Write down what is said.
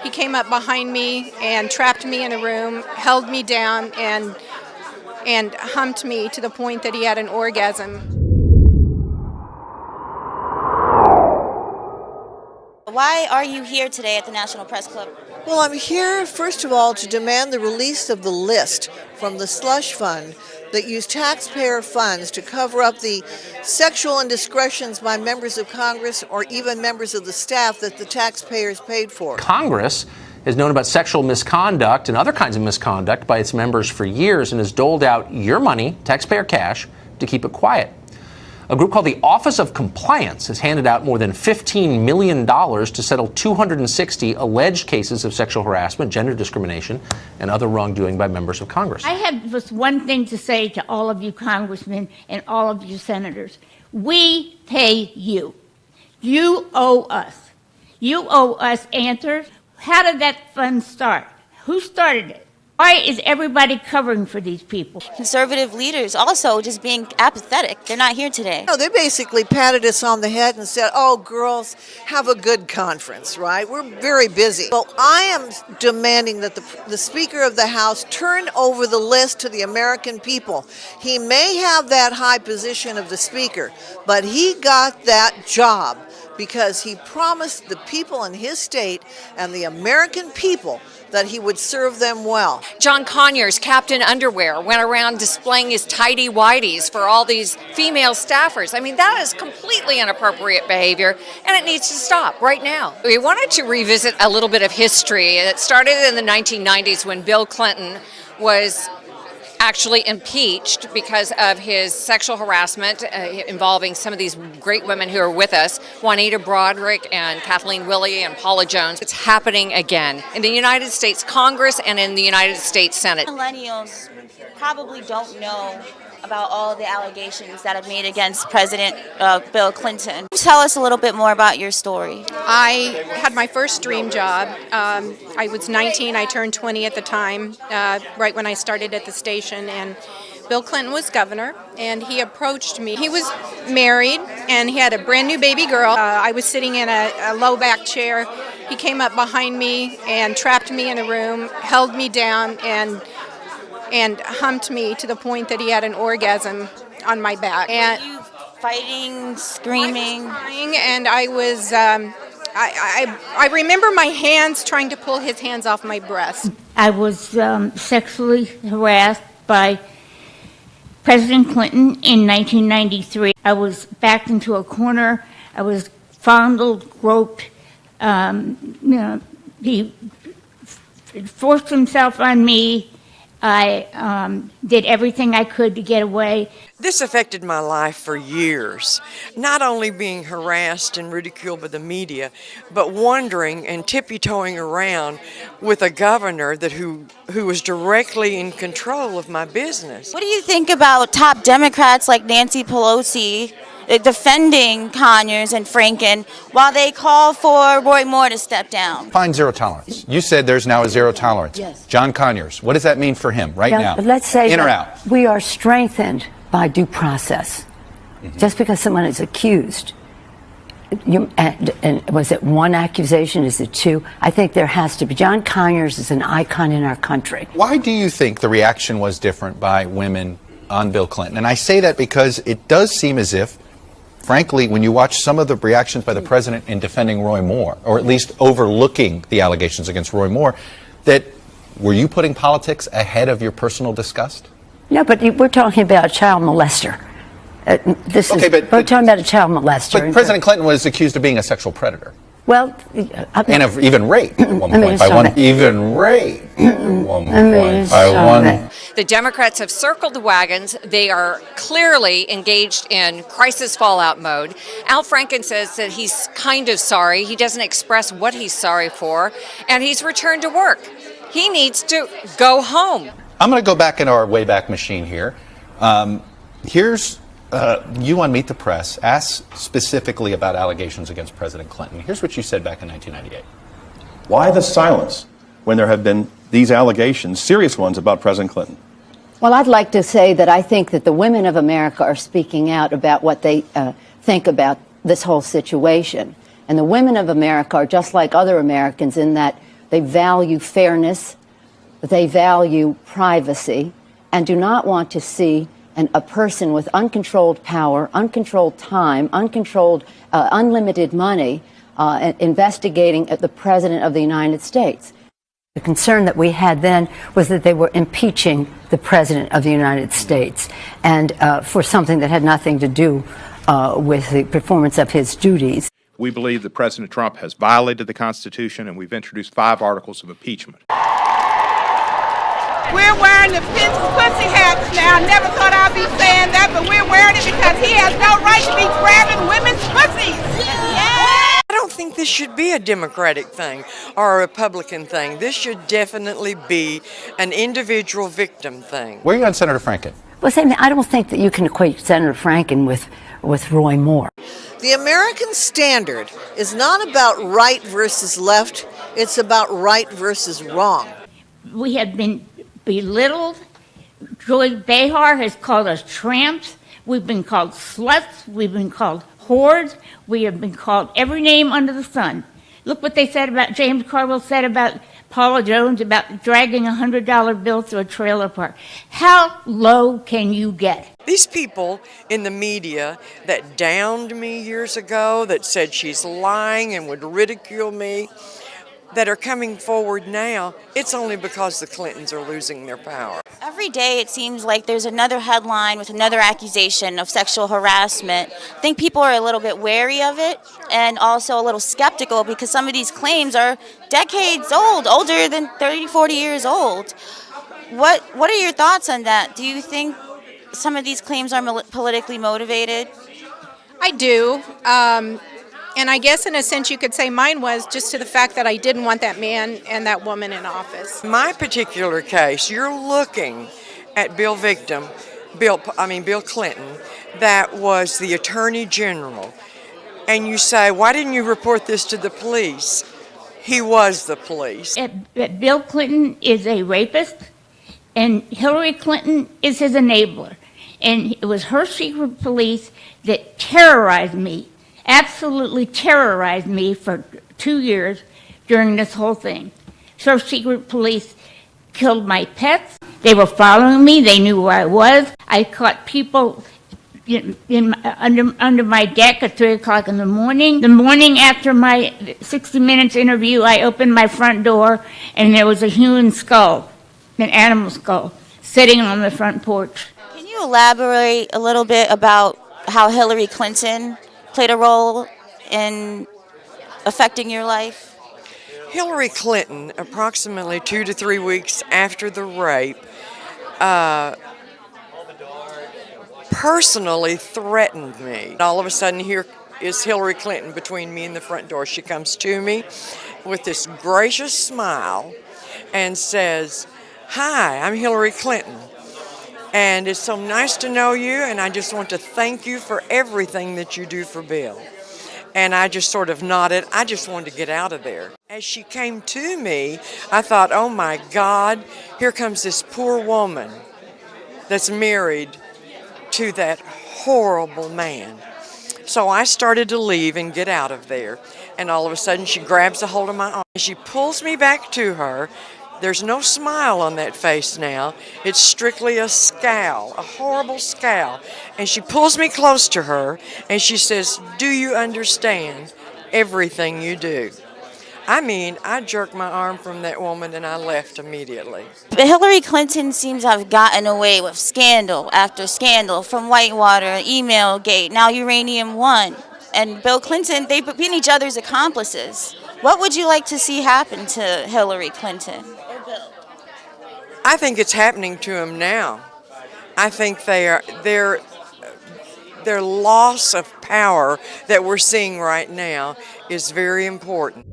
He came up behind me and trapped me in a room, held me down, and humped me to the point that he had an orgasm. Why are you here today at the National Press Club? Well, I'm here, first of all, to demand the release of the list from the Slush Fund that used taxpayer funds to cover up the sexual indiscretions by members of Congress or even members of the staff that the taxpayers paid for. Congress has known about sexual misconduct and other kinds of misconduct by its members for years and has doled out your money, taxpayer cash, to keep it quiet. A group called the Office of Compliance has handed out more than $15 million to settle 260 alleged cases of sexual harassment, gender discrimination, and other wrongdoing by members of Congress. I have just one thing to say to all of you congressmen and all of you senators. We pay you. You owe us. You owe us answers. How did that fund start? Who started it? Why is everybody covering for these people? Conservative leaders also just being apathetic. They're not here today. No, they basically patted us on the head and said, oh, girls, have a good conference, right? We're very busy. Well, I am demanding that the Speaker of the House turn over the list to the American people. He may have that high position of the Speaker, but he got that job because he promised the people in his state and the American people that he would serve them well. John Conyers, Captain Underwear, went around displaying his tighty-whities for all these female staffers. I mean, that is completely inappropriate behavior, and it needs to stop right now. We wanted to revisit a little bit of history. It started in the 1990s when Bill Clinton was actually impeached because of his sexual harassment involving some of these great women who are with us, Juanita Broderick and Kathleen Willey and Paula Jones. It's happening again in the United States Congress and in the United States Senate. Millennials probably don't know about all the allegations that have made against President Bill Clinton. Tell us a little bit more about your story. I had my first dream job. I was 19, I turned 20 at the time, right when I started at the station, and Bill Clinton was governor, and he approached me. He was married, and he had a brand new baby girl. I was sitting in a low back chair. He came up behind me and trapped me in a room, held me down, and humped me to the point that he had an orgasm on my back. And were you fighting, screaming? I was crying, and I was, I remember my hands trying to pull his hands off my breast. I was sexually harassed by President Clinton in 1993. I was backed into a corner. I was fondled, groped. He forced himself on me. I did everything I could to get away. This affected my life for years, not only being harassed and ridiculed by the media, but wondering and tippy-toeing around with a governor who was directly in control of my business. What do you think about top Democrats like Nancy Pelosi defending Conyers and Franken while they call for Roy Moore to step down? Find zero tolerance. You said there's now a zero tolerance. Yes. John Conyers, what does that mean for him right now? Let's say in or out? We are strengthened by due process. Mm-hmm. Just because someone is accused, and was it one accusation? Is it two? I think there has to be. John Conyers is an icon in our country. Why do you think the reaction was different by women on Bill Clinton? And I say that because it does seem as if, frankly, when you watch some of the reactions by the president in defending Roy Moore, or at least overlooking the allegations against Roy Moore, that were you putting politics ahead of your personal disgust? No, but we're talking about a child molester. We're talking about a child molester. But President Clinton was accused of being a sexual predator. Well, and of even rape at one point by one. Even rape at one point by one. The Democrats have circled the wagons. They are clearly engaged in crisis fallout mode. Al Franken says that he's kind of sorry. He doesn't express what he's sorry for, and he's returned to work. He needs to go home. I'm going to go back in our Wayback Machine here. Here's you on Meet the Press asked specifically about allegations against President Clinton. Here's what you said back in 1998. Why the silence when there have been these allegations, serious ones, about President Clinton? Well, I'd like to say that I think that the women of America are speaking out about what they think about this whole situation. And the women of America are just like other Americans in that They value fairness, they value privacy, and do not want to see a person with uncontrolled power, uncontrolled time, unlimited money investigating the President of the United States. The concern that we had then was that they were impeaching the President of the United States, and for something that had nothing to do with the performance of his duties. We believe that President Trump has violated the Constitution, and we've introduced 5 articles of impeachment. We're wearing the pussy hats now. I never thought I'd be saying that, but we're wearing it because he has no right to be grabbing women's pussies. Yeah! I don't think this should be a Democratic thing or a Republican thing. This should definitely be an individual victim thing. Where are you on Senator Franken? Well, I don't think that you can equate Senator Franken with Roy Moore. The American standard is not about right versus left, it's about right versus wrong. We have been belittled. Joy Behar has called us tramps. We've been called sluts. We've been called whores. We have been called every name under the sun. Look what they said about, James Carville said about Paula Jones about dragging a $100 bill through a trailer park. How low can you get? These people in the media that downed me years ago, that said she's lying and would ridicule me, that are coming forward now, it's only because the Clintons are losing their power. Every day it seems like there's another headline with another accusation of sexual harassment. I think people are a little bit wary of it and also a little skeptical because some of these claims are decades old, older than 30, 40 years old. What are your thoughts on that? Do you think some of these claims are politically motivated? I do. And I guess in a sense you could say mine was just to the fact that I didn't want that man and that woman in office. My particular case, you're looking at Bill Clinton, that was the Attorney General, and you say, why didn't you report this to the police? He was the police. Bill Clinton is a rapist, and Hillary Clinton is his enabler. And it was her secret police that terrorized me. Absolutely terrorized me for 2 years during this whole thing. So secret police killed my pets. They were following me. They knew where I was. I caught people under my deck at 3 o'clock in the morning. The morning after my 60 Minutes interview, I opened my front door, and there was a human skull, an animal skull, sitting on the front porch. Can you elaborate a little bit about how Hillary Clinton played a role in affecting your life? Hillary Clinton, approximately 2 to 3 weeks after the rape, personally threatened me. All of a sudden, here is Hillary Clinton between me and the front door. She comes to me with this gracious smile and says, "Hi, I'm Hillary Clinton. And it's so nice to know you, and I just want to thank you for everything that you do for Bill." And I just sort of nodded. I just wanted to get out of there. As she came to me, I thought, oh my God, here comes this poor woman that's married to that horrible man. So I started to leave and get out of there. And all of a sudden, she grabs a hold of my arm. She pulls me back to her. There's no smile on that face now. It's strictly a scowl, a horrible scowl. And she pulls me close to her, and she says, "Do you understand everything you do?" I mean, I jerked my arm from that woman, and I left immediately. But Hillary Clinton seems to have gotten away with scandal after scandal, from Whitewater, email gate, now Uranium One. And Bill Clinton, they've been each other's accomplices. What would you like to see happen to Hillary Clinton? I think it's happening to him now. I think their loss of power that we're seeing right now is very important.